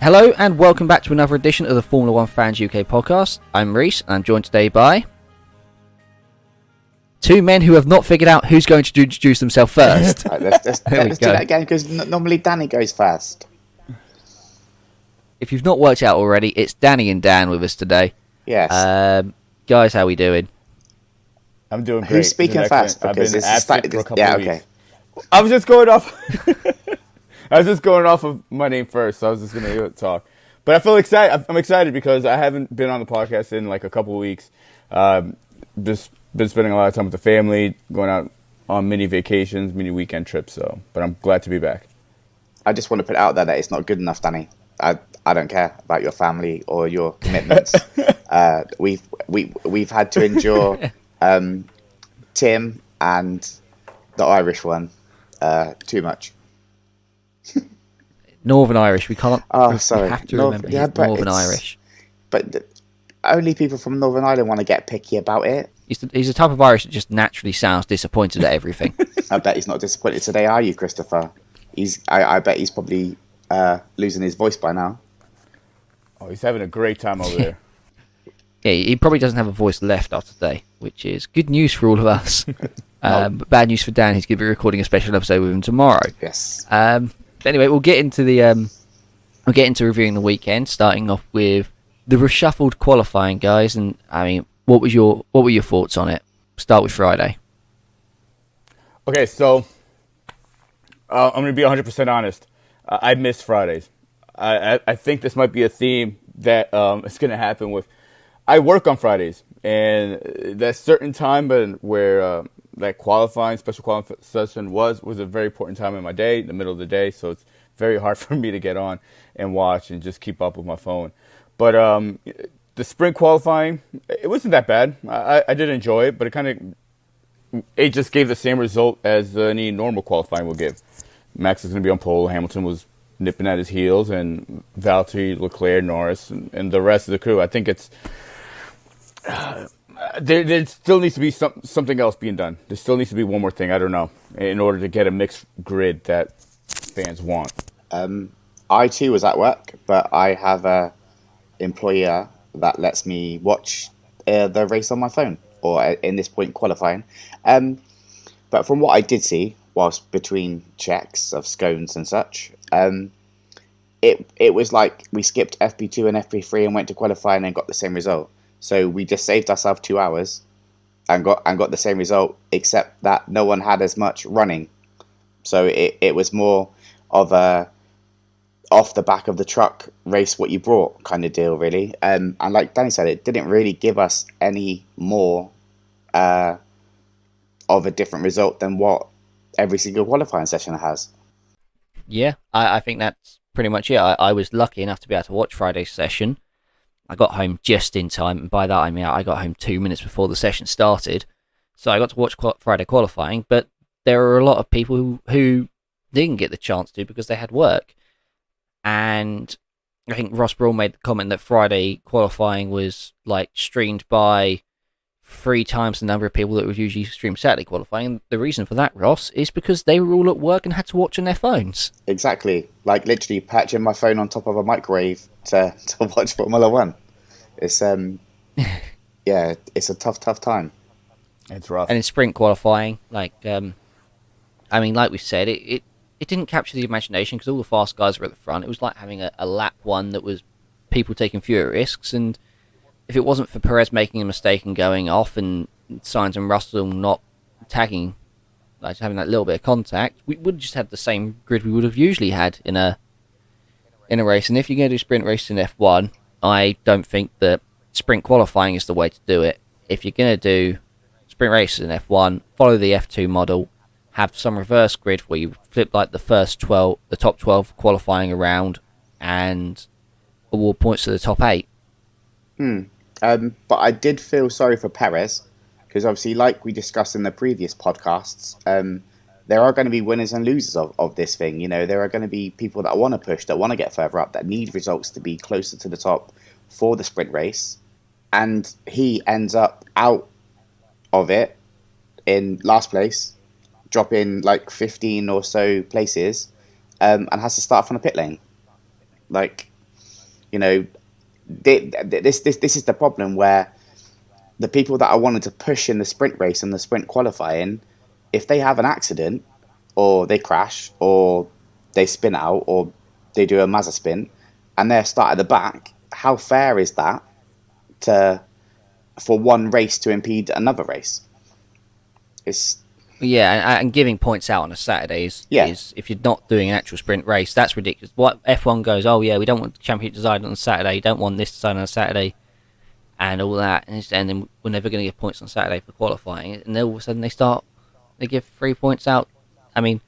Hello and welcome back to another edition of the Formula One Fans UK podcast. I'm Reese and I'm joined today by two men who have not figured out who's going to introduce themselves first. Right, let's do that again because normally Danny goes first. If you've not worked out already, it's Danny and Dan with us today. Yes. Guys, how we doing? I'm doing great. Who's speaking first? I've been absent for a couple of weeks. Okay. I was just going off. I was just going off of my name first, so I was just going to talk. But I feel excited. I'm excited because I haven't been on the podcast in like a couple of weeks. Just been spending a lot of time with the family, going out on mini vacations, mini weekend trips. But I'm glad to be back. I just want to put it out there that it's not good enough, Danny. I don't care about your family or your commitments. We've had to endure Tim and the Irish one too much. Northern Irish, we can't. Oh, sorry. We have to remember he's Northern Irish. But only people from Northern Ireland want to get picky about it. He's the type of Irish that just naturally sounds disappointed at everything. I bet he's not disappointed today, are you, Christopher? I bet he's probably losing his voice by now. Oh, he's having a great time over there. Yeah, he probably doesn't have a voice left after today, which is good news for all of us. But bad news for Dan. He's going to be recording a special episode with him tomorrow. Yes. Anyway, we'll get into reviewing the weekend, starting off with the reshuffled qualifying, guys. And I mean, what were your thoughts on it? Start with Friday. Okay, so I'm going to be 100% honest. I miss Fridays. I think this might be a theme that is going to happen with. I work on Fridays, and that certain time, but where that special qualifying session was a very important time in my day, in the middle of the day. So it's very hard for me to get on and watch and just keep up with my phone. But the sprint qualifying, it wasn't that bad. I did enjoy it, but it just gave the same result as any normal qualifying will give. Max is going to be on pole. Hamilton was nipping at his heels, and Valtteri, Leclerc, Norris, and the rest of the crew. I think it's there still needs to be something else being done. There still needs to be one more thing. I don't know, in order to get a mixed grid that fans want. I too was at work, but I have a employer that lets me watch the race on my phone, or in this point qualifying. But from what I did see, whilst between checks of scones and such, it was like we skipped FP2 and FP3 and went to qualify and then got the same result. So we just saved ourselves 2 hours and got the same result, except that no one had as much running. So it was more of a off the back of the truck, race what you brought kind of deal, really. And like Danny said, it didn't really give us any more of a different result than what every single qualifying session has. Yeah, I think that's pretty much it. I was lucky enough to be able to watch Friday's session. I got home just in time, and by that I mean I got home 2 minutes before the session started. So I got to watch Friday qualifying, but there were a lot of people who didn't get the chance to because they had work. And I think Ross Brawl made the comment that Friday qualifying was like streamed by 3 times the number of people that would usually stream Saturday qualifying. And the reason for that, Ross, is because they were all at work and had to watch on their phones. Exactly. Like literally patching my phone on top of a microwave to watch Formula One. It's yeah, it's a tough time. It's rough. And in sprint qualifying, like we said, it didn't capture the imagination because all the fast guys were at the front. It was like having a lap one that was people taking fewer risks, and if it wasn't for Perez making a mistake and going off, and Sainz and Russell not tagging, like having that little bit of contact, we would have just had the same grid we would have usually had in a race. And if you're going to do sprint races in F1, I don't think that sprint qualifying is the way to do it. If you're going to do sprint races in F1, follow the F2 model, have some reverse grid where you flip like the top 12 qualifying around, and award points to the top 8. But I did feel sorry for Perez because obviously, like we discussed in the previous podcasts, there are going to be winners and losers of this thing. You know, there are going to be people that want to push, that want to get further up, that need results to be closer to the top for the sprint race. And he ends up out of it in last place, dropping like 15 or so places, and has to start from the pit lane. Like, You know, this is the problem where the people that I wanted to push in the sprint race and the sprint qualifying, if they have an accident or they crash or they spin out or they do a Mazda spin and they're start at the back, how fair is that to for one race to impede another race? It's Yeah, and giving points out on a Saturday Yeah. is if you're not doing an actual sprint race, that's ridiculous. What F1 goes, oh yeah, we don't want the championship decided on a Saturday, don't want this decided on a Saturday, and all that, and then we're never going to give points on Saturday for qualifying, and then all of a sudden they give 3 points out. I mean,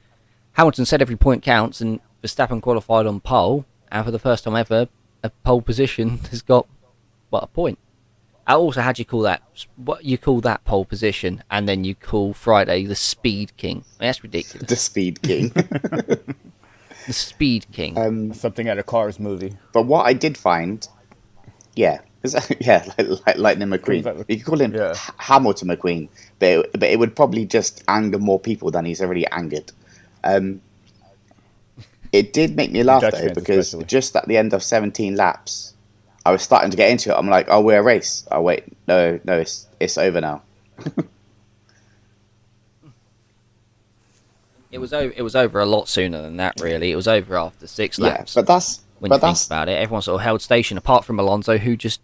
Hamilton said every point counts, and Verstappen qualified on pole, and for the first time ever, a pole position has got a point. Also, how do you call that? What you call that pole position, and then you call Friday the Speed King? I mean, that's ridiculous. the Speed King. The Speed King. Something out of Cars movie. But what I did find, yeah, like Lightning McQueen. You could call him Hamilton McQueen, but it would probably just anger more people than he's already angered. It did make me laugh though, because just at the end of 17 laps, I was starting to get into it. I'm like, oh, we're a race. Oh wait, no, it's over now. It was over a lot sooner than that, really. It was over after 6 laps. Yeah, but that's when you think about it, everyone sort of held station, apart from Alonso, who just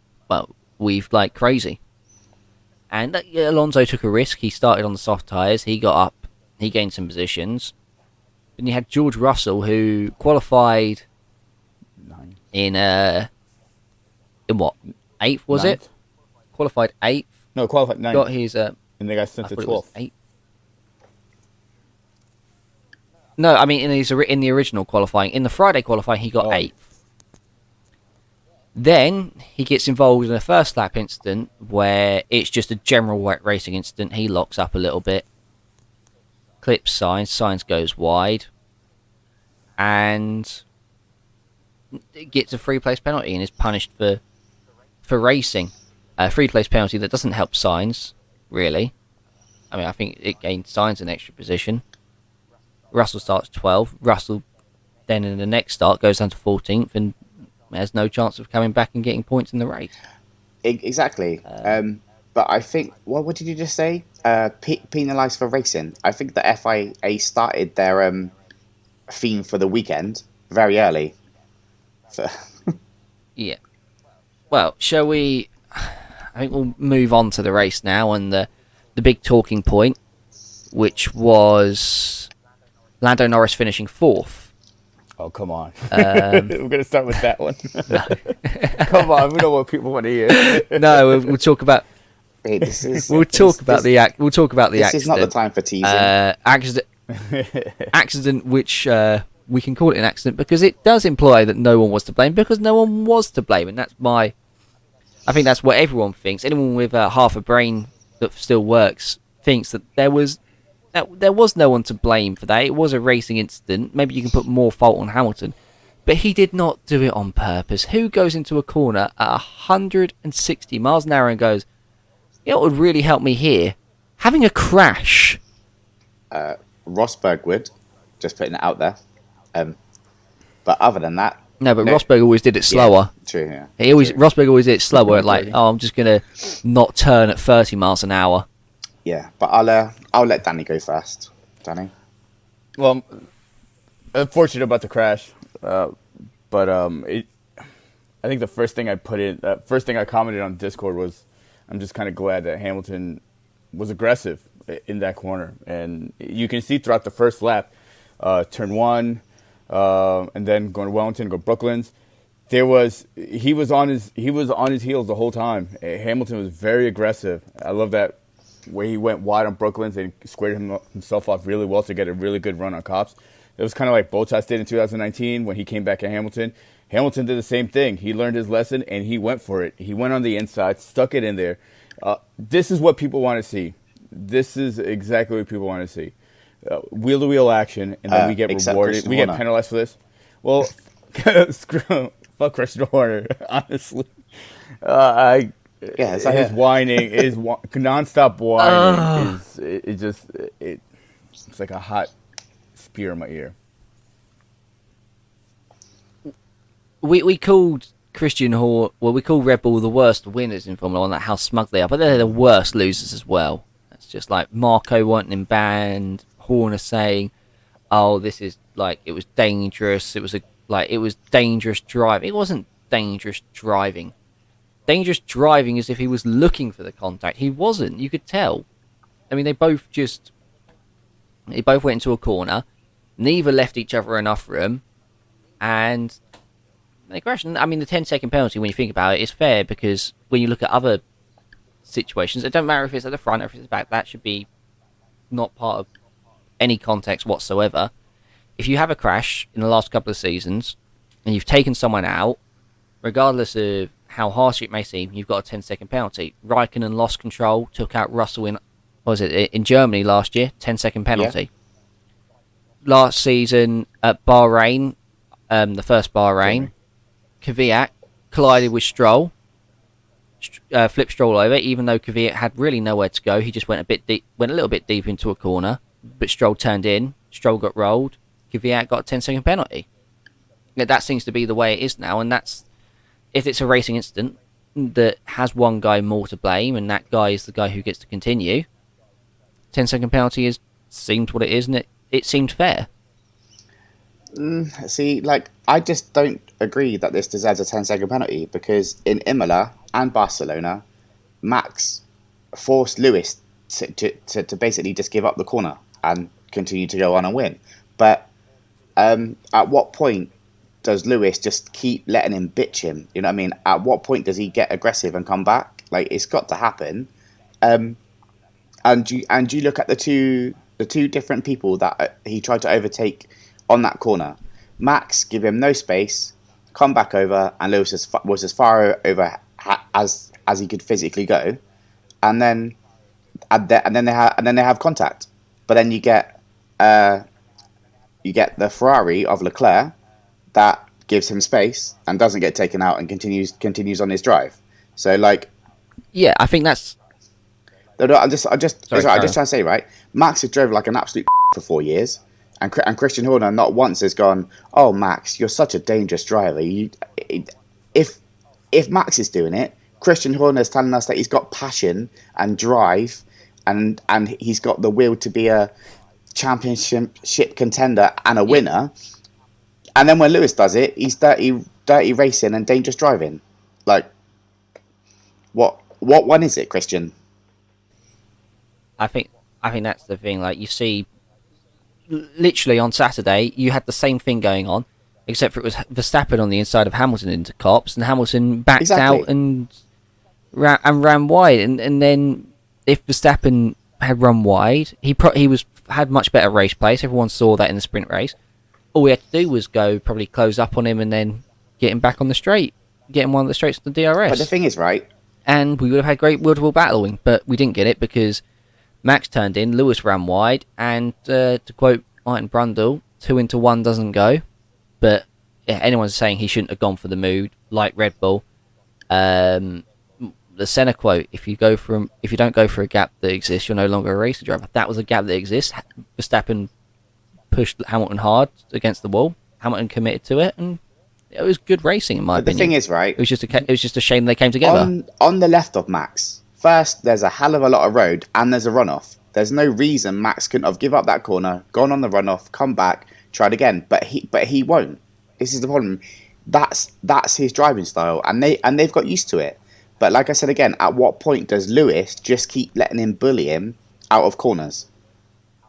weaved like crazy. And Alonso took a risk. He started on the soft tyres. He got up. He gained some positions. Then you had George Russell, who qualified in what, 8th was it? Qualified 8th. No, qualified 9th. Got his and they got sent to 12th. No, I mean in the original qualifying. In the Friday qualifying, he got 8th. Then he gets involved in a first lap incident where it's just a general wet racing incident. He locks up a little bit, clips Sainz goes wide, and gets a free place penalty and is punished for racing. A free place penalty that doesn't help Sainz, really. I mean, I think it gained Sainz an extra position. Russell starts 12th. Russell then in the next start goes down to 14th and has no chance of coming back and getting points in the race. Exactly. But I think, what did you just say? Penalised for racing. I think the FIA started their theme for the weekend very early. So. Yeah. Well, shall we... I think we'll move on to the race now, and the big talking point, which was Lando Norris finishing 4th. Oh, come on. We're going to start with that one. Come on, we know what people want to hear. No, we'll talk about... Hey, we'll talk about the accident. This is not the time for teasing. Accident, which we can call it an accident because it does imply that no one was to blame, because no one was to blame, and I think that's what everyone thinks. Anyone with half a brain that still works thinks that there was no one to blame for that. It was a racing incident. Maybe you can put more fault on Hamilton, but he did not do it on purpose. Who goes into a corner at 160 miles an hour and goes, you know what would really help me here? Having a crash. Rosberg would, just putting it out there. But other than that, no. But Rosberg always did it slower. Yeah, true. Yeah. Rosberg always did it slower. Like, I'm just gonna not turn at 30 miles an hour. Yeah, but I'll let Danny go first. Danny. Well, unfortunate about the crash, but I think the first thing I commented on Discord was, I'm just kind of glad that Hamilton was aggressive in that corner, and you can see throughout the first lap, turn 1, and then going to Wellington, go Brooklands. He was on his heels the whole time. Hamilton was very aggressive. I love that way he went wide on Brooklands and squared himself off really well to get a really good run on Copse. It was kind of like Bottas did in 2019 when he came back at Hamilton. Hamilton did the same thing. He learned his lesson and he went for it. He went on the inside, stuck it in there. This is what people want to see. This is exactly what people want to see. Wheel-to-wheel action, and then we get rewarded. We get penalized for this. Well, fuck Christian Horner, honestly. His whining, his nonstop whining it's like a hot spear in my ear. We called Christian Horner, well, we call Red Bull the worst winners in Formula 1, like how smug they are, but they're the worst losers as well. It's just like Marco wanting him banned, Horner saying, "Oh, this is like it was dangerous. It was dangerous driving." It wasn't dangerous driving. Dangerous driving is if he was looking for the contact. He wasn't. You could tell. I mean, they both went into a corner. Neither left each other enough room, and they crashed. I mean, the 10-second penalty, when you think about it, is fair because when you look at other situations, it don't matter if it's at the front or if it's back. That should be not part of any context whatsoever. If you have a crash in the last couple of seasons and you've taken someone out, regardless of how harsh it may seem, you've got a 10-second penalty. Raikkonen lost control, took out Russell in Germany last year, 10-second penalty. Yeah. Last season at Bahrain, the first Bahrain, Kvyat collided with Stroll, flipped Stroll over, even though Kvyat had really nowhere to go. He just went a little bit deep into a corner, but Stroll turned in, Stroll got rolled, Kvyat got a 10-second penalty. That seems to be the way it is now, and that's if it's a racing incident that has one guy more to blame, and that guy is the guy who gets to continue. 10-second penalty seems what it is, and it seemed fair. See, I just don't agree that this deserves a 10-second penalty because in Imola and Barcelona, Max forced Lewis to basically just give up the corner and continue to go on and win. But at what point does Lewis just keep letting him bitch him? You know what I mean? At what point does he get aggressive and come back? It's got to happen. And you look at the two different people that he tried to overtake on that corner. Max give him no space, come back over, and Lewis was as far over as he could physically go, and then they have contact. But then you get the Ferrari of Leclerc that gives him space and doesn't get taken out and continues on his drive. So yeah, I think that's. No, I'm just trying to say, right? Max has drove like an absolute for 4 years, and Christian Horner not once has gone, "Oh, Max, you're such a dangerous driver." If Max is doing it, Christian Horner is telling us that he's got passion and drive, and he's got the will to be a championship contender and a winner. And then when Lewis does it, he's dirty racing and dangerous driving. What one is it, Christian? I think that's the thing. You see, literally on Saturday, you had the same thing going on, except for it was Verstappen on the inside of Hamilton into Copse, and Hamilton backed out and ran wide. And then if Verstappen had run wide, he had much better race pace. Everyone saw that in the sprint race. All we had to do was probably close up on him and then get him back on the straight, get him one of the straights to the DRS. But the thing is, right? And we would have had great wheel-to-wheel battling, but we didn't get it because Max turned in, Lewis ran wide, and to quote Martin Brundle, 2 into 1 doesn't go. But yeah, anyone's saying he shouldn't have gone for the mood, like Red Bull. The Senna quote: if you don't go for a gap that exists, you're no longer a racing driver. That was a gap that exists. Verstappen pushed Hamilton hard against the wall. Hamilton committed to it, and it was good racing in my opinion. The thing is, right? It was just a shame they came together. On the left of Max, first there's a hell of a lot of road, and there's a runoff. There's no reason Max couldn't have give up that corner, gone on the runoff, come back, tried again. But he won't. This is the problem. That's his driving style, and they've got used to it. But like I said again, at what point does Lewis just keep letting him bully him out of corners?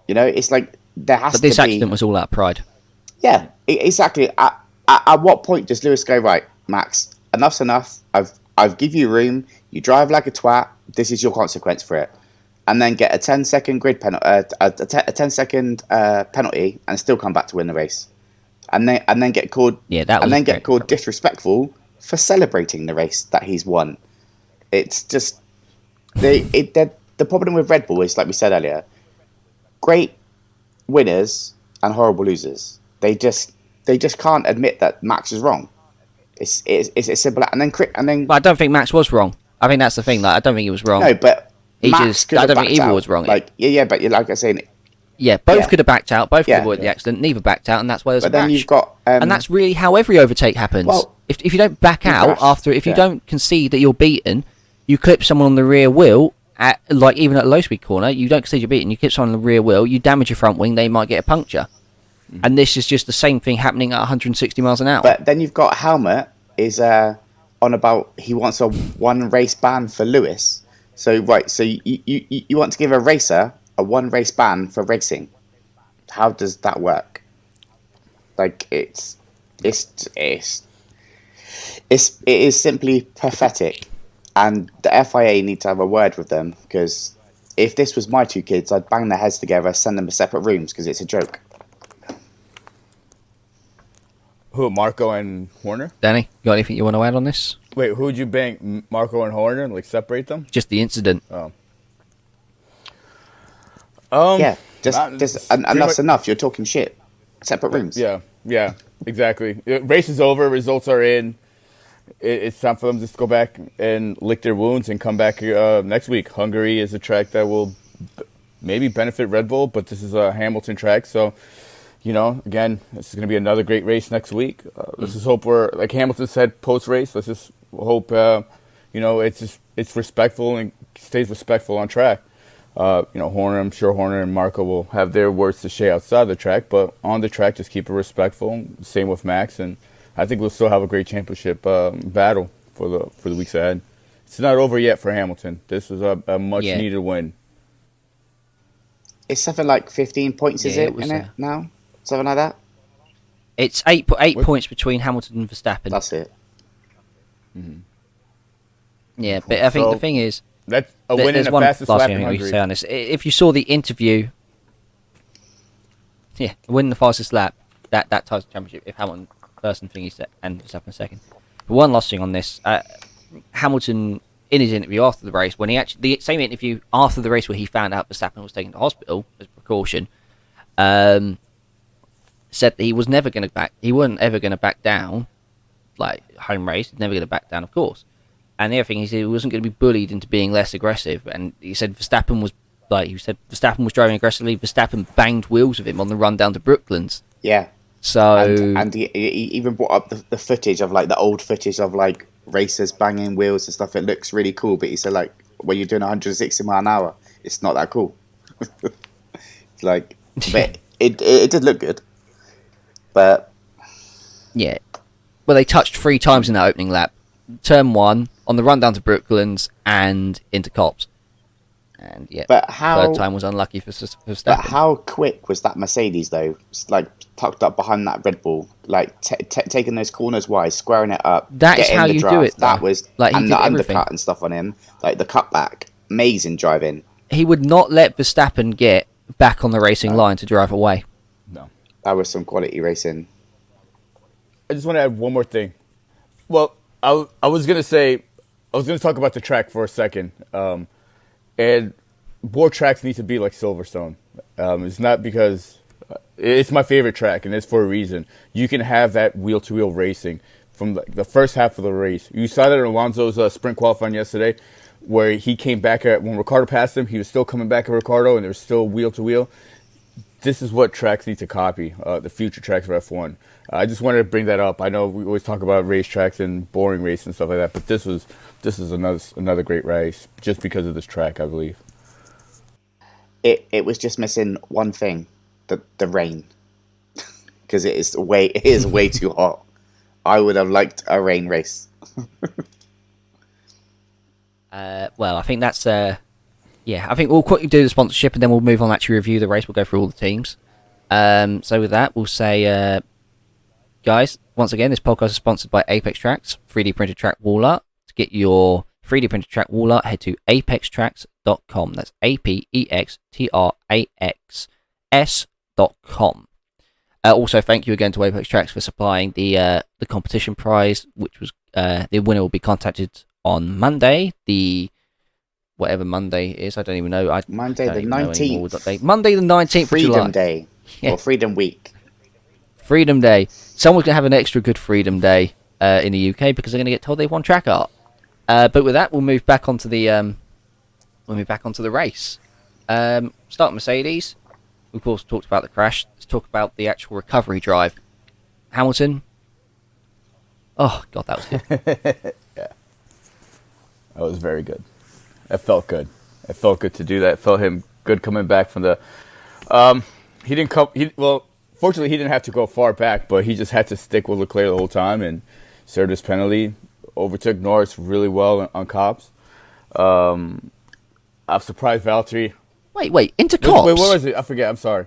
You know, it's like there has to be. But this accident was all out of pride. Yeah, exactly. At what point does Lewis go, right, Max? Enough's enough. I've give you room. You drive like a twat. This is your consequence for it, and then get a 10-second grid penalty, a 10-second penalty, and still come back to win the race, and then get called. Yeah, that was and then get called disrespectful for celebrating the race that he's won. It's just the problem with Red Bull is, like we said earlier, great winners and horrible losers. They just can't admit that Max is wrong. It's as simple. And then But I don't think Max was wrong. I think that's the thing. I don't think he was wrong. No, but I don't think either out. was wrong. But like I say, both could have backed out. Both could have avoided the accident. Neither backed out, and that's why there's a crash. Then you've got, and that's really how every overtake happens. Well, if you don't back out crash. if you don't concede that you're beaten, you clip someone on the rear wheel at like even at a low speed corner. You don't concede you're beaten. You clip someone on the rear wheel. You damage your front wing. They might get a puncture. And this is just the same thing happening at 160 miles an hour. But then you've got Helmut is on about he wants a 1 race ban for Lewis. So you want to give a racer a 1 race ban for racing? How does that work? Like it is simply pathetic, and the FIA need to have a word with them, because if this was my 2 kids, I'd bang their heads together, send them to separate rooms, because it's a joke. Who, Marco and Horner? Danny, you got anything you want to add on this? Wait, who'd you bang? Marco and Horner? Like, separate them? Just the incident. Oh. Yeah, and that's enough. You're talking shit. Separate rooms. Yeah, exactly. Race is over. Results are in. It's time for them to just go back and lick their wounds and come back next week. Hungary is a track that will maybe benefit Red Bull, but this is a Hamilton track, so... again, this is going to be another great race next week. Let's just hope like Hamilton said post-race, let's just hope, it's respectful and stays respectful on track. Horner, I'm sure Horner and Marco will have their words to say outside the track, but on the track, just keep it respectful. Same with Max, and I think we'll still have a great championship battle for the weeks ahead. It's not over yet for Hamilton. This is a much-needed win. It's something like 15 points, is it, now? Something like that? It's 8 points between Hamilton and Verstappen. That's it. Mm-hmm. Yeah, but I think the thing is... That's a win in the fastest lap in Hungary. Say on this. If you saw the interview... Yeah, win the fastest lap, that ties the championship. If Hamilton first and thingy and Verstappen second. But one last thing on this. Hamilton, in his interview after the race, when he actually... The same interview after the race where he found out Verstappen was taken to hospital as a precaution... said that he was never going to back. He wasn't ever going to back down, like home race. He's never going to back down, of course. And the other thing, he said he wasn't going to be bullied into being less aggressive. And he said Verstappen was driving aggressively. Verstappen banged wheels of him on the run down to Brooklands. Yeah. So and he even brought up the footage of like the old footage of like racers banging wheels and stuff. It looks really cool, but he said like when you're doing 160 mile an hour, it's not that cool. It's like, but it did look good. But yeah, well, they touched 3 times in that opening lap. Turn 1 on the run down to Brooklands and into Copse. And yeah, but third time was unlucky for Verstappen. But how quick was that Mercedes though? It's like tucked up behind that Red Bull, like taking those corners wide, squaring it up. That is how you do it. That was like, and the undercut and stuff on him, like the cutback, amazing driving. He would not let Verstappen get back on the racing line to drive away. No. That was some quality racing. I just want to add one more thing. Well, I was going to talk about the track for a second. And more tracks need to be like Silverstone. It's not because it's my favorite track, and it's for a reason. You can have that wheel-to-wheel racing from the first half of the race. You saw that in Alonso's sprint qualifying yesterday, where he came back when Ricciardo passed him. He was still coming back at Ricciardo, and there was still wheel-to-wheel. This is what tracks need to copy, the future tracks for F1. I just wanted to bring that up. I know we always talk about racetracks and boring race and stuff like that, but this is another great race just because of this track, I believe. It was just missing one thing, the rain, because it is way too hot. I would have liked a rain race. Well, I think that's yeah. I think we'll quickly do the sponsorship and then we'll move on to actually review the race. We'll go through all the teams. So with that, we'll say, guys, once again, this podcast is sponsored by Apex Tracks, 3D printed track wall art. To get your 3D printed track wall art, head to apextracks.com. That's apextrax.com. Also, thank you again to Apex Tracks for supplying the competition prize, which was the winner will be contacted on Monday. Whatever Monday is, I don't even know. Monday the 19th. Monday the 19th Freedom of July. Day. Yeah. Or Freedom Week. Freedom Day. Someone's going to have an extra good Freedom Day in the UK because they're going to get told they've won track art. But with that, we'll move back onto the race. Start Mercedes. We of course talked about the crash. Let's talk about the actual recovery drive. Hamilton. Oh god, that was good. That was very good. That felt good. It felt good to do that. It felt him good coming back from the. He didn't come. Well, fortunately, he didn't have to go far back, but he just had to stick with Leclerc the whole time and served his penalty. Overtook Norris really well on Cops. I'm surprised Valtteri. Wait, into Cops. Wait, what was it? I forget. I'm sorry.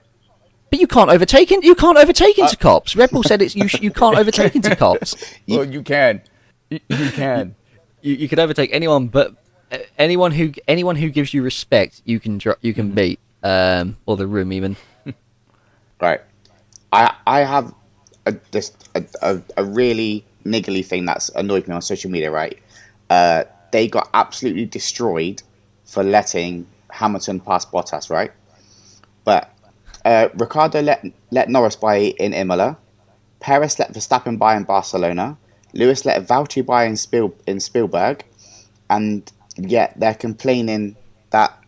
But you can't overtake into Cops. Red Bull said it's you can't overtake into Cops. Well, you can. You can. You can overtake anyone, but anyone who gives you respect, you can beat, or the room even. Right. I have a really niggly thing that's annoyed me on social media, right? They got absolutely destroyed for letting Hamilton pass Bottas, right? But Ricciardo let Norris by in Imola. Perez let Verstappen by in Barcelona. Lewis let Valtteri by in Spielberg. And yet they're complaining that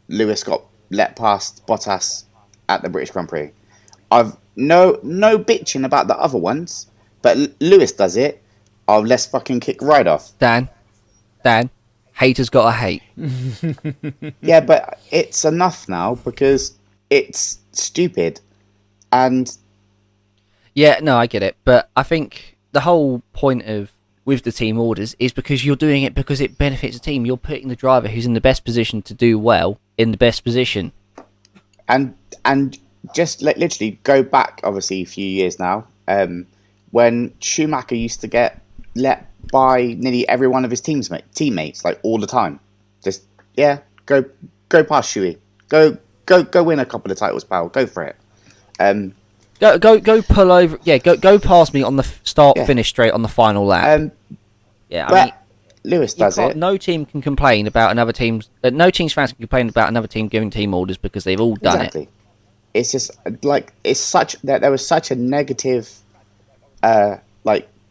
Lewis got let past Bottas at the British Grand Prix. I've no bitching about the other ones, but Lewis does it. Oh, let's fucking kick right off. Dan, haters gotta hate. Yeah, but it's enough now because it's stupid. And Yeah, no, I get it, but I think the whole point of with the team orders is because you're doing it because it benefits the team. You're putting the driver who's in the best position to do well in the best position. And just literally go back, obviously, a few years now, when Schumacher used to get let by nearly every one of his teammates, like all the time. Just go past Shuey, go win a couple of titles, pal. Go for it. Go pull over. Yeah, go past me on the finish straight on the final lap. Lewis does it. No team can complain about another team's. No team's fans can complain about another team giving team orders because they've all done it. It's just like there was such a negative,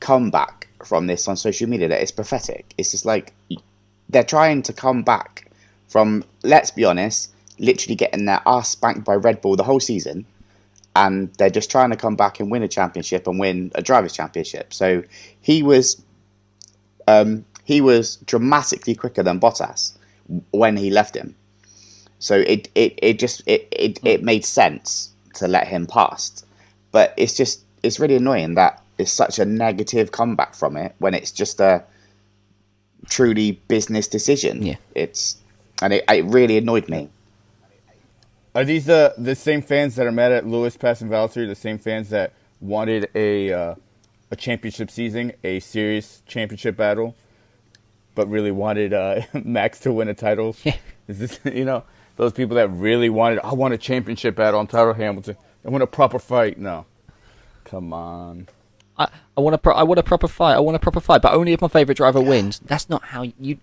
comeback from this on social media that it's pathetic. It's just like they're trying to come back from, let's be honest, literally getting their ass spanked by Red Bull the whole season, and they're just trying to come back and win a championship and win a drivers' championship. So he was dramatically quicker than Bottas when he left him. So it made sense to let him past. But it's really annoying that it's such a negative comeback from it when it's just a truly business decision. Yeah. It really annoyed me. Are these the same fans that are mad at Lewis passing Valtteri, the same fans that wanted a championship season, a serious championship battle, but really wanted Max to win a title? Yeah. Is this, those people that really wanted, I want a championship battle on title Hamilton. I want a proper fight. No. Come on. I want a proper fight. I want a proper fight, but only if my favorite driver wins. That's not how you. You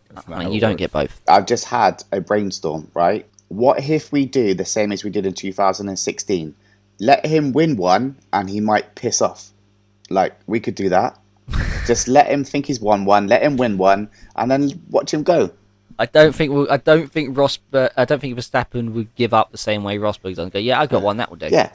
don't get both. I've just had a brainstorm, right? What if we do the same as we did in 2016? Let him win one, and he might piss off. Like, we could do that. Just let him think he's won one, let him win one, and then watch him go. I don't think Verstappen would give up the same way Rosberg does. Go, yeah, I got one. That will do. Yeah,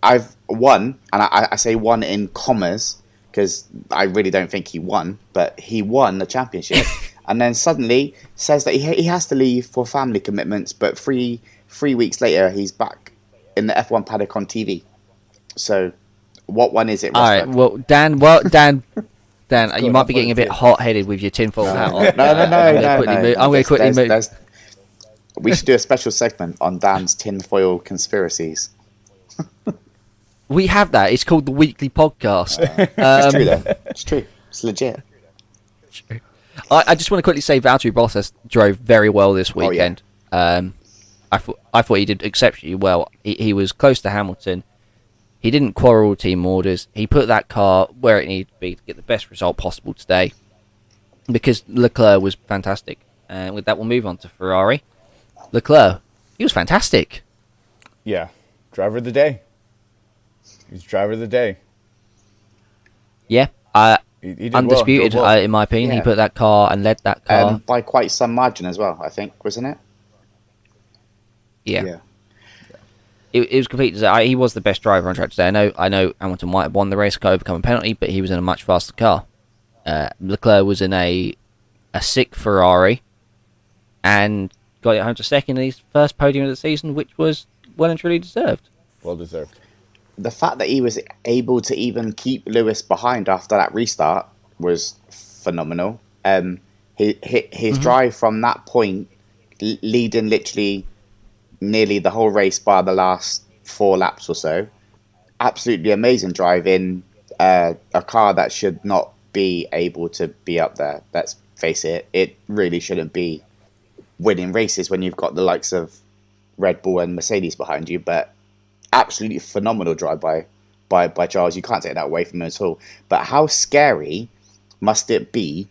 I've won, and I say won in commas because I really don't think he won, but he won the championship, and then suddenly says that he has to leave for family commitments, but three weeks later he's back in the F1 paddock on TV. So, what one is it? All right. Well, Dan, you might be getting a bit hot-headed with your tinfoil hat on. No. I'm going to quickly move. We should do a special segment on Dan's tinfoil conspiracies. We have that. It's called the Weekly Podcast. It's true, though. It's true. It's legit. True. I just want to quickly say Valtteri Bottas drove very well this weekend. I thought he did exceptionally well. He was close to Hamilton. He didn't quarrel with team orders. He put that car where it needed to be to get the best result possible today. Because Leclerc was fantastic. And with that, we'll move on to Ferrari. Leclerc, he was fantastic. Yeah, driver of the day. He's driver of the day. Yeah, he did undisputed well. in my opinion. Yeah. He put that car and led that car. By quite some margin as well, I think, wasn't it? Yeah. it was complete disaster. He was the best driver on track today. I know Hamilton might have won the race, could overcome a penalty, but he was in a much faster car. Leclerc was in a sick Ferrari and got it home to second in his first podium of the season, which was well and truly deserved. Well deserved. The fact that he was able to even keep Lewis behind after that restart was phenomenal. His drive from that point, leading literally nearly the whole race bar the last 4 laps or so, absolutely amazing drive in a car that should not be able to be up there. Let's face it, it really shouldn't be winning races when you've got the likes of Red Bull and Mercedes behind you, but absolutely phenomenal drive by Charles. You can't take that away from him at all. But how scary must it be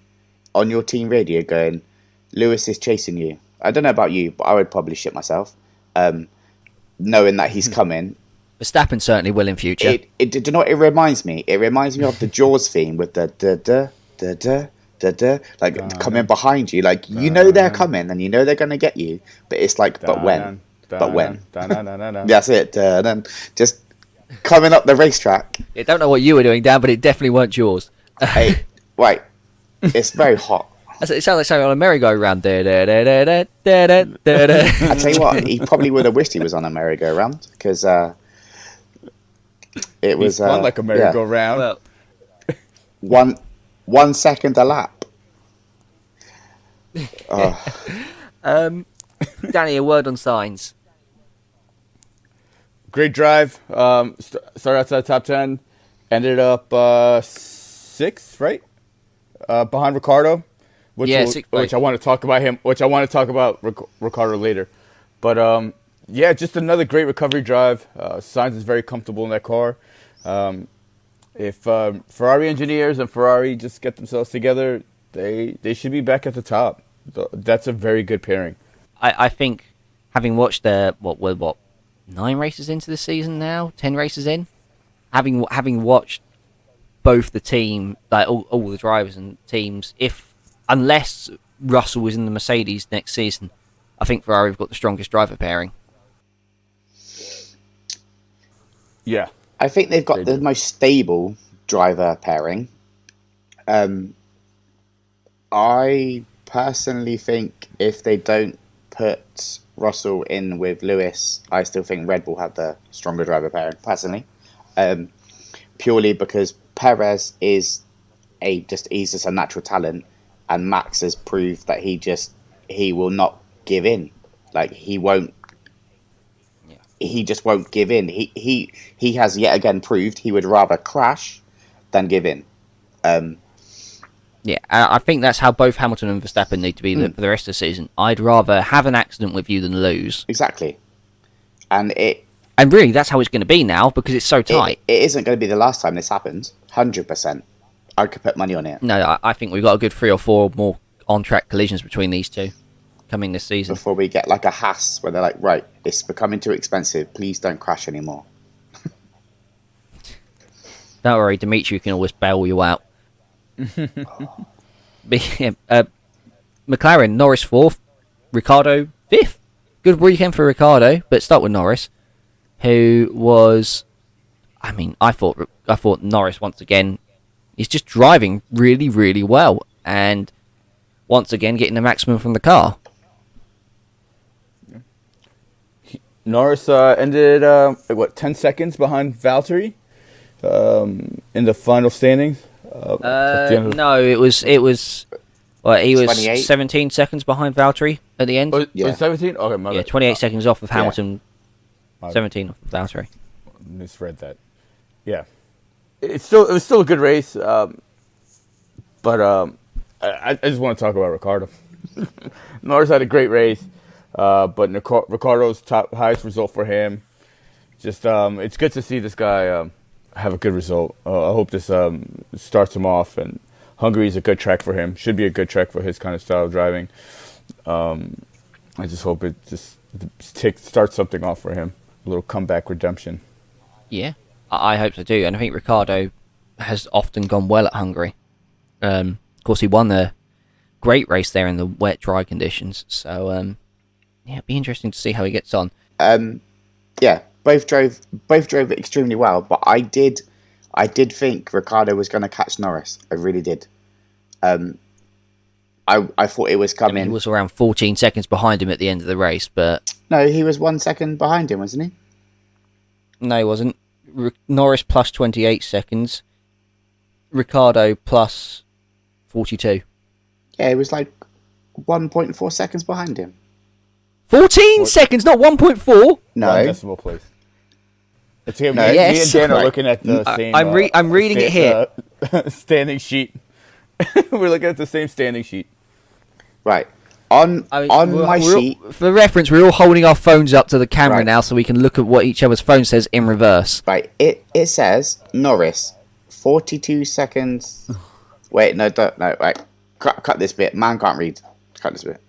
on your team radio going, Lewis is chasing you? I don't know about you, but I would probably shit myself, knowing that he's coming. Verstappen certainly will in future. Do you know what it reminds me? It reminds me of the Jaws theme with the da da da da da, like coming behind you. Like, you know they're coming and you know they're going to get you, but it's like, but when? But when? That's it. Just coming up the racetrack. I don't know what you were doing, Dan, but it definitely weren't yours. Hey, right. It's very hot. It sounds like something on a merry-go-round. I tell you what, he probably would have wished he was on a merry-go-round, because it was fun like a merry-go-round. Well, 1 second a lap. Danny, a word on signs. Great drive. Started outside the top 10. Ended up 6th, right? Behind Ricardo. Which I want to talk about him. Which I want to talk about Ricardo later. But yeah, just another great recovery drive. Sainz is very comfortable in that car. If Ferrari engineers and Ferrari just get themselves together, they should be back at the top. That's a very good pairing. I think, having watched what 9 races into the season now, 10 races in, having watched both the team, like all the drivers and teams, unless Russell was in the Mercedes next season, I think Ferrari have got the strongest driver pairing. Yeah, I think they've got the most stable driver pairing. I personally think if they don't put Russell in with Lewis, I still think Red Bull have the stronger driver pairing, personally. Purely because Perez is he's just a natural talent, and Max has proved that he will not give in. Like, he won't. Yeah. He just won't give in. He has yet again proved he would rather crash than give in. Yeah, I think that's how both Hamilton and Verstappen need to be for the rest of the season. I'd rather have an accident with you than lose. Exactly. And really, that's how it's going to be now, because it's so tight. It isn't going to be the last time this happens. 100%. I could put money on it. No, I think we've got a good 3 or 4 more on-track collisions between these two coming this season. Before we get like a Haas, where they're like, right, it's becoming too expensive. Please don't crash anymore. Don't worry, Dimitri can always bail you out. McLaren, Norris 4th, Ricciardo 5th. Good weekend for Ricciardo, but start with Norris, who was, I thought Norris once again, he's just driving really, really well, and once again getting the maximum from the car. Norris ended 10 seconds behind Valtteri in the final standings. No, it was. Well, he was 28. 17 seconds behind Valtteri at the end. Oh, yeah. 17? Okay, my bad. 28 seconds off of Hamilton. 17 off of Valtteri. Misread that. Yeah, it was still a good race, but I just want to talk about Ricciardo. Norris had a great race, but Ricciardo's highest result for him. Just it's good to see this guy have a good result. I hope this starts him off, and Hungary is a good track for him. Should be a good track for his kind of style of driving. I just hope it just starts something off for him. A little comeback redemption. Yeah, I hope so too. And I think Ricciardo has often gone well at Hungary. Of course, he won the great race there in the wet, dry conditions. So, yeah, it'd be interesting to see how he gets on. Yeah, both drove extremely well, but I did think Ricardo was going to catch Norris. I really did. I thought it was I mean, he coming. was around 14 seconds behind him at the end of the race, but No, he was 1 second behind him, wasn't he? no, he wasn't. Norris plus 28 seconds, Ricardo plus 42. Yeah, it was like 1.4 seconds behind him. 14 seconds, not 1.4. No, 1 decimal place. It's him. No, Me yes. and Dan are Right. looking at the same. I'm reading it here. Standing sheet. We're looking at the same standing sheet. right. On my sheet, For reference, we're all holding our phones up to the camera Right. now so we can look at what each other's phone says in reverse. right, it says Norris, 42 seconds. Wait, no, don't, no, right. Cut this bit. Man can't read. Cut this bit.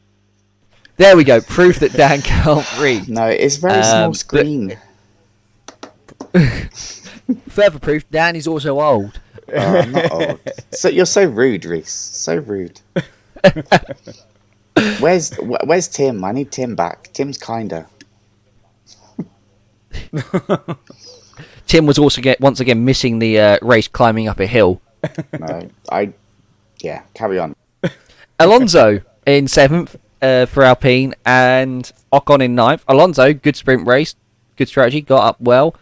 There we go. Proof that Dan can't read. No, it's very small screen. Further proof, Dan is also old. Oh, I'm not old. So you're so rude, Reese. So rude. Where's Tim? I need Tim back. Tim's kinder. Tim was also once again missing the race climbing up a hill. No, yeah. Carry on. Alonso in 7th for Alpine and Ocon in 9th. Alonso, good sprint race, good strategy, got up well.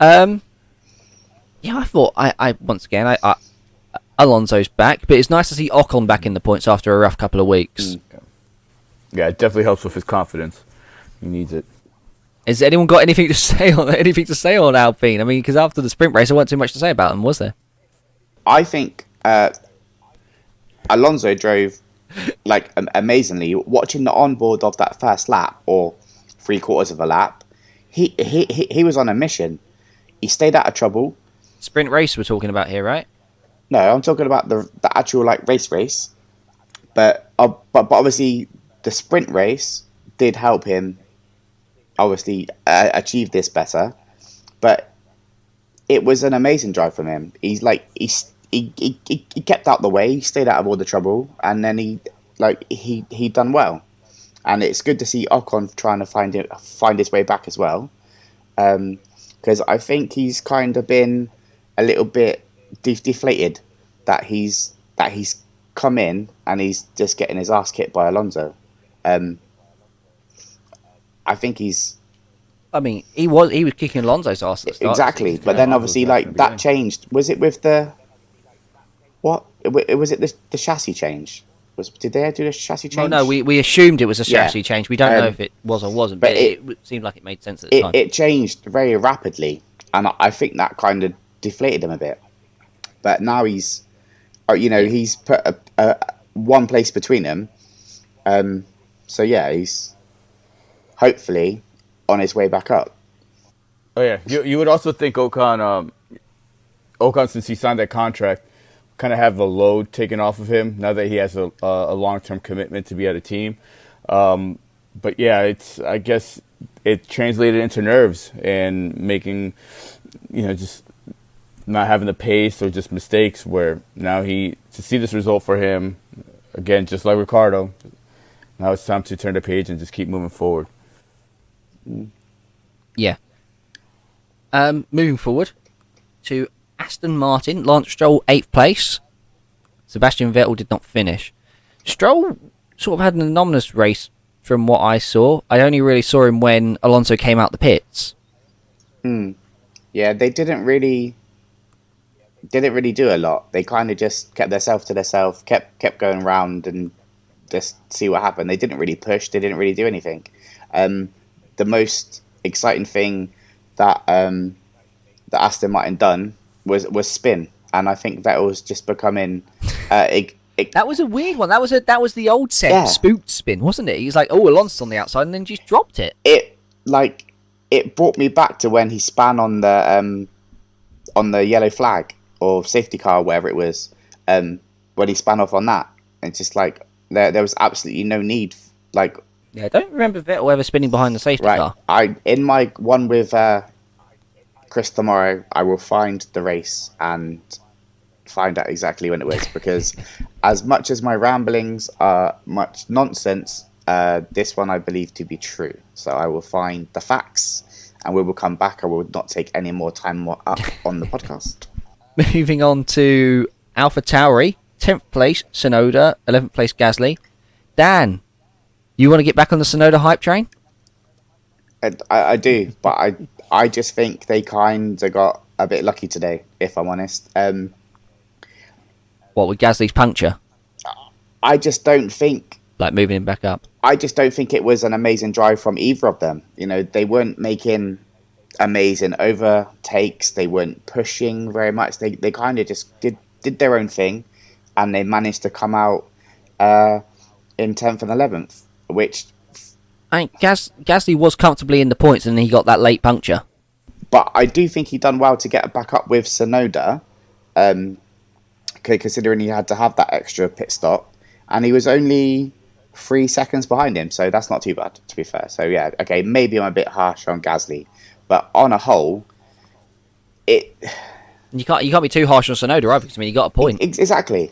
Yeah, I thought I once again Alonso's back, but it's nice to see Ocon back in the points after a rough couple of weeks. Yeah, it definitely helps with his confidence. He needs it. Has anyone got anything to say on Alpine? I mean, because after the sprint race, there wasn't too much to say about them, was there? I think Alonso drove like amazingly. Watching the onboard of that first lap or 3/4 of a lap, he was on a mission. He stayed out of trouble. Sprint race we're talking about here, right? No, I'm talking about the actual like race. But obviously the sprint race did help him obviously achieve this better. But it was an amazing drive from him. He kept out the way, he stayed out of all the trouble, and then he done well. And it's good to see Ocon trying to find his way back as well. Because I think he's kind of been a little bit deflated that he's come in and he's just getting his ass kicked by Alonso. I think he's I mean, he was kicking Alonso's ass at the start. exactly, but then obviously like that changed. Was it with the what? Was it the chassis change? Did they do the chassis change? Well, no, we assumed it was a Yeah. chassis change. We don't know if it was or wasn't, but it seemed like it made sense at the time. It changed very rapidly, and I think that kind of deflated him a bit. But now he's put a one place between them. So yeah, he's hopefully on his way back up. Oh yeah, you would also think Ocon, since he signed that contract, kind of have the load taken off of him now that he has a long-term commitment to be at a team. But yeah, I guess it translated into nerves and making, just not having the pace or just mistakes. Where now to see this result for him again, just like Ricardo, now it's time to turn the page and just keep moving forward. Yeah. Moving forward to Aston Martin, Lance Stroll 8th place. Sebastian Vettel did not finish. Stroll sort of had an anomalous race from what I saw. I only really saw him when Alonso came out the pits. Yeah, they didn't really do a lot. They kind of just kept themselves to themselves, kept going around and just see what happened. They didn't really push. They didn't really do anything. The most exciting thing that Aston Martin done was spin, and I think Vettel was just becoming. That was a weird one. That was the old set Yeah. spooked spin, wasn't it? He's like, oh, Alonso's on the outside, and then just dropped it. It brought me back to when he span on the yellow flag or safety car, wherever it was, when he span off on that. It's just like there was absolutely no need. Yeah, I don't remember Vettel ever spinning behind the safety car. In my one with Chris tomorrow, I will find the race and find out exactly when it was, because as much as my ramblings are much nonsense, this one I believe to be true. So I will find the facts and we will come back. I will not take any more time up on the podcast. Moving on to AlphaTauri, 10th place Tsunoda, 11th place Gasly. Dan, you want to get back on the Tsunoda hype train? I do, but I just think they kind of got a bit lucky today, if I'm honest. What, with Gasly's puncture? I just don't think... Like moving him back up? I just don't think it was an amazing drive from either of them. You know, they weren't making amazing overtakes. They weren't pushing very much. They kind of just did their own thing, and they managed to come out in 10th and 11th, which... I think Gasly was comfortably in the points, and he got that late puncture. But I do think he done well to get back up with Tsunoda, considering he had to have that extra pit stop, and he was only 3 seconds behind him, so that's not too bad, to be fair. So yeah, okay, maybe I'm a bit harsh on Gasly, but on a whole, you can't be too harsh on Tsunoda, right? Because I mean, he got a point. Exactly.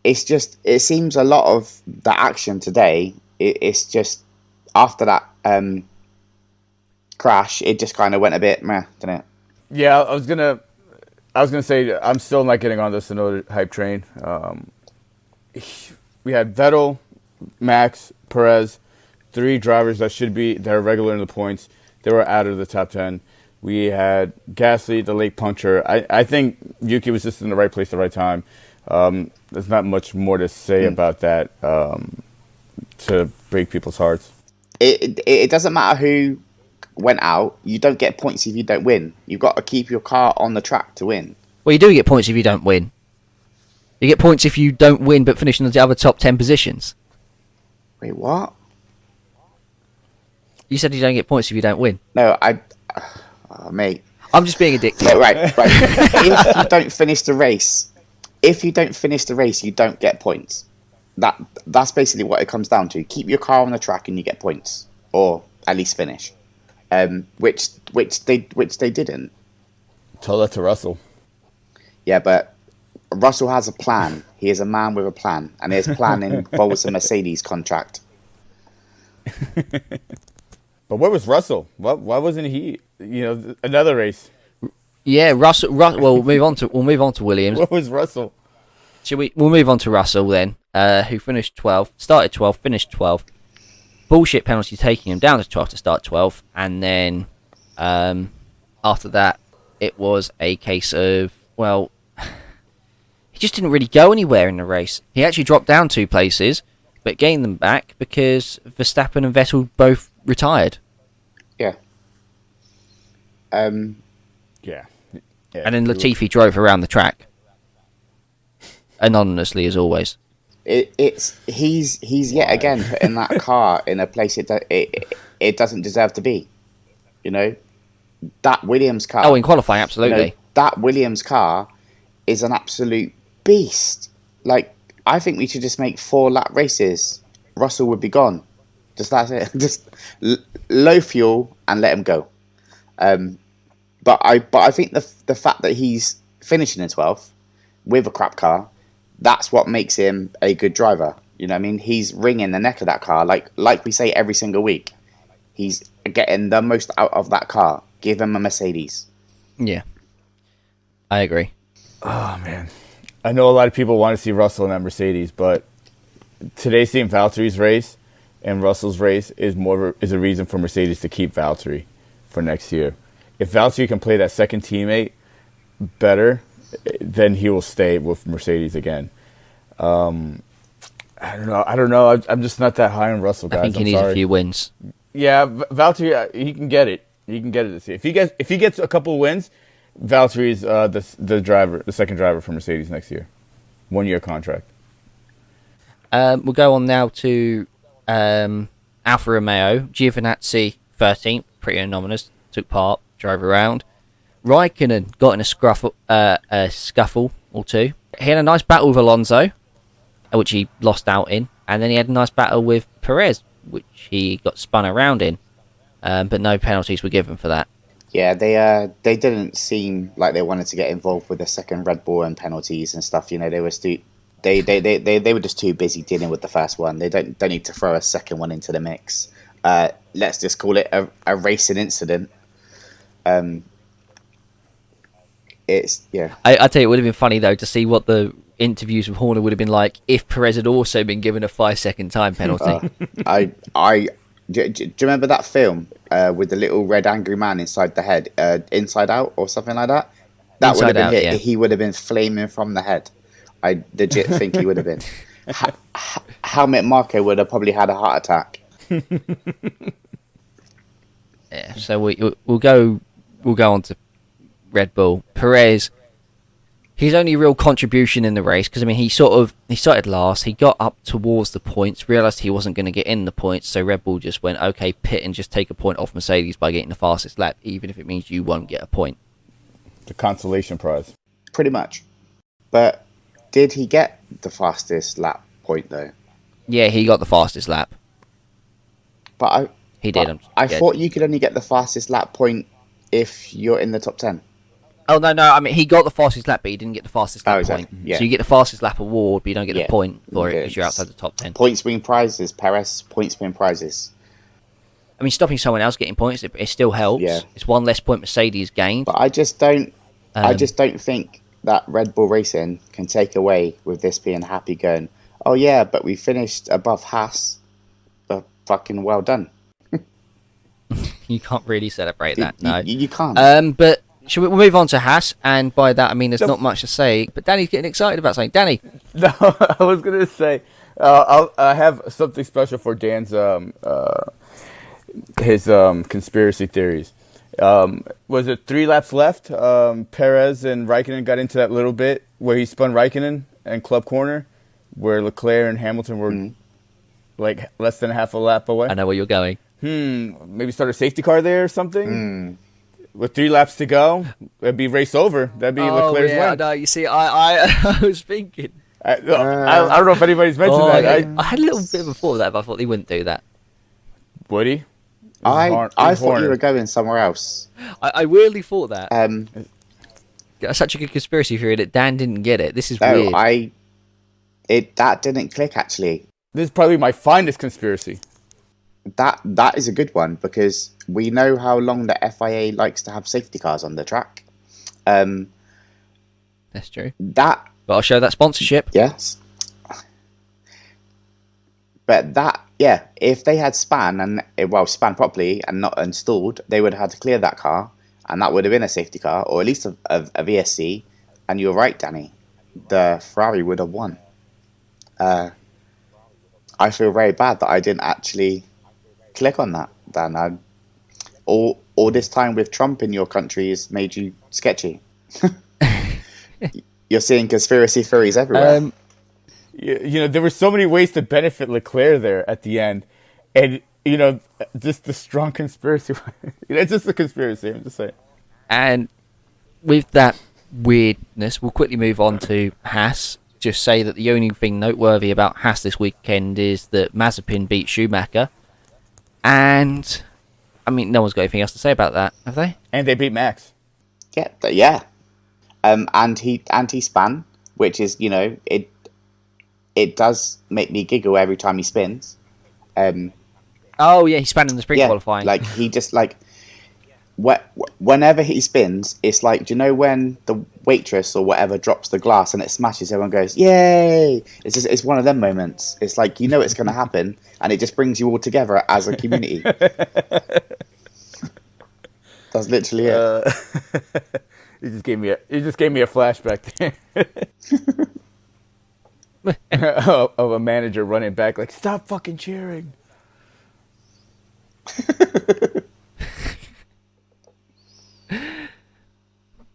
It's just, it seems a lot of the action today, it's just after that crash, it just kind of went a bit meh, didn't it? Yeah, I was gonna say I'm still not getting on the Tsunoda hype train. We had Vettel, Max, Perez, 3 drivers that are regular in the points. They were out of the top 10. We had Gasly, the late puncture. I think Yuki was just in the right place at the right time. There's not much more to say about that to break people's hearts. It doesn't matter who went out. You don't get points if you don't win. You've got to keep your car on the track to win. Well, you do get points if you don't win. You get points if you don't win but finish in the other top 10 positions. Wait, what? You said you don't get points if you don't win. No, mate. I'm just being addicted. No, right. If you don't finish the race, you don't get points. That's basically what it comes down to. Keep your car on the track and you get points, or at least finish. Which they didn't. Tell that to Russell. Yeah, but Russell has a plan. He is a man with a plan, and his plan involves a Mercedes contract. But where was Russell? Why wasn't he? Another race. Yeah, Russell. Well, we'll move on to Williams. What was Russell? We'll move on to Russell then, who finished 12th, started 12th, finished 12th. Bullshit penalty taking him down to 12th to start 12th, and then after that, it was a case of, well, he just didn't really go anywhere in the race. He actually dropped down 2 places, but gained them back because Verstappen and Vettel both retired. Yeah. Yeah. And then Latifi drove around the track, anonymously as always. He's yet again putting that car in a place it doesn't deserve to be. You know, that Williams car. Oh, in qualifying, absolutely. That Williams car is an absolute beast. Like, I think we should just make 4 lap races. Russell would be gone. Just that's it. Just low fuel and let him go. But I think the fact that he's finishing in 12th with a crap car, that's what makes him a good driver. You know what I mean? He's wringing the neck of that car, like we say every single week. He's getting the most out of that car. Give him a Mercedes. Yeah, I agree. Oh, man. I know a lot of people want to see Russell in that Mercedes, but today seeing Valtteri's race and Russell's race is a reason for Mercedes to keep Valtteri for next year. If Valtteri can play that second teammate better, then he will stay with Mercedes again. I don't know. I'm just not that high on Russell, guys. I think he needs a few wins. Yeah, Valtteri, he can get it. He can get it this year. If he gets a couple wins, Valtteri's the second driver for Mercedes next year. 1-year contract. We'll go on now to Alfa Romeo. Giovinazzi, 13th, pretty anonymous, took part, drove around. Raikkonen got in a scuffle or 2. He had a nice battle with Alonso, which he lost out in, and then he had a nice battle with Perez, which he got spun around in, but no penalties were given for that. Yeah, they didn't seem like they wanted to get involved with the second Red Bull and penalties and stuff. You know, they were they were just too busy dealing with the first one. They don't need to throw a second one into the mix. let's just call it a racing incident. It's I tell you, it would have been funny though to see what the interviews with Horner would have been like if Perez had also been given a 5-second time penalty. Do you remember that film with the little red angry man inside the head, Inside Out or something like that? That would have been hit. Yeah. He would have been flaming from the head. I legit think he would have been. Helmut Marko would have probably had a heart attack. Yeah. So we'll go on to Red Bull. Perez, his only real contribution in the race, because I mean he started last, he got up towards the points, realised he wasn't going to get in the points, so Red Bull just went, okay, pit and just take a point off Mercedes by getting the fastest lap, even if it means you won't get a point. The consolation prize. Pretty much. But did he get the fastest lap point though? Yeah, he got the fastest lap. But he did. I thought you could only get the fastest lap point if you're in the top 10. Oh, no, I mean, he got the fastest lap, but he didn't get the fastest lap exactly. point. Yeah. So you get the fastest lap award, but you don't get the point for it because you're outside the top 10. Points win prizes, Perez. Points win prizes. I mean, stopping someone else getting points, it still helps. Yeah. It's one less point Mercedes gained. But I just don't think that Red Bull Racing can take away with this being happy going, oh yeah, but we finished above Haas. Fucking well done. You can't really celebrate that, no. You can't. But we'll move on to Haas, and by that I mean there's not much to say. But Danny's getting excited about something. Danny. No, I was gonna say I have something special for Dan's his conspiracy theories. Was it 3 laps left? Perez and Raikkonen got into that little bit where he spun Raikkonen and club corner, where Leclerc and Hamilton were like less than half a lap away. I know where you're going. Maybe start a safety car there or something. With 3 laps to go, it'd be race over. That'd be Leclerc's win. No, you see, I was thinking. I don't know if anybody's mentioned that. I had a little bit of a thought of that, but I thought he wouldn't do that. Would he? I thought you were going somewhere else. I weirdly thought that. That's such a good conspiracy theory that Dan didn't get it. This is weird. That didn't click actually. This is probably my finest conspiracy. That is a good one because we know how long the FIA likes to have safety cars on the track. That's true. But I'll show that sponsorship. Yes. But if they had span properly and not installed, they would have had to clear that car, and that would have been a safety car or at least a VSC. And you're right, Danny. The Ferrari would have won. I feel very bad that I didn't actually click on that, Dan. All this time with Trump in your country has made you sketchy. You're seeing conspiracy theories everywhere. There were so many ways to benefit Leclerc there at the end. And, just the strong conspiracy. It's just a conspiracy, I'm just saying. And with that weirdness, we'll quickly move on to Haas. Just say that the only thing noteworthy about Haas this weekend is that Mazepin beat Schumacher. And, I mean, no one's got anything else to say about that, have they? And they beat Max. Yeah. And he span, which is, it does make me giggle every time he spins. Oh yeah, he span in the sprint qualifying. Like he just whenever he spins, it's like, do you know when the waitress or whatever drops the glass and it smashes, everyone goes, "Yay!" It's one of them moments. It's like it's going to happen, and it just brings you all together as a community. That's literally it. You just gave me a flashback there. of a manager running back like, "Stop fucking cheering."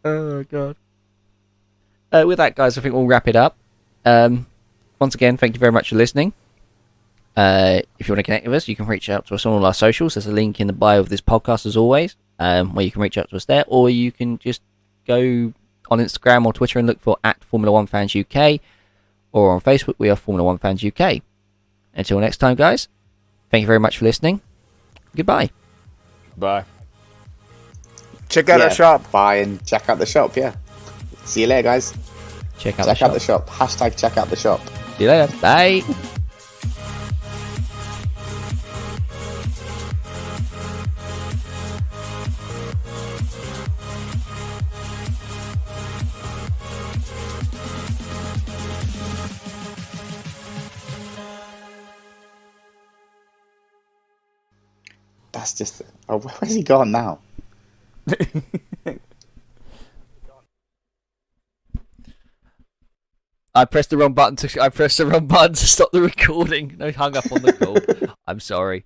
Oh god. With that, guys, I think we'll wrap it up. Once again, thank you very much for listening. If you want to connect with us, you can reach out to us on all our socials. There's a link in the bio of this podcast, as always, where you can reach out to us there, or you can just go on Instagram or Twitter and look for @Formula1FansUK, or on Facebook, we are Formula 1 Fans UK. Until next time, guys, thank you very much for listening. Goodbye. Bye. Check out our shop. Buy and check out the shop, yeah. See you later, guys. Check out the shop. # check out the shop. See you later. Bye. That's just. Oh, where's he gone now? I pressed the wrong button to stop the recording. No, hung up on the call. I'm sorry.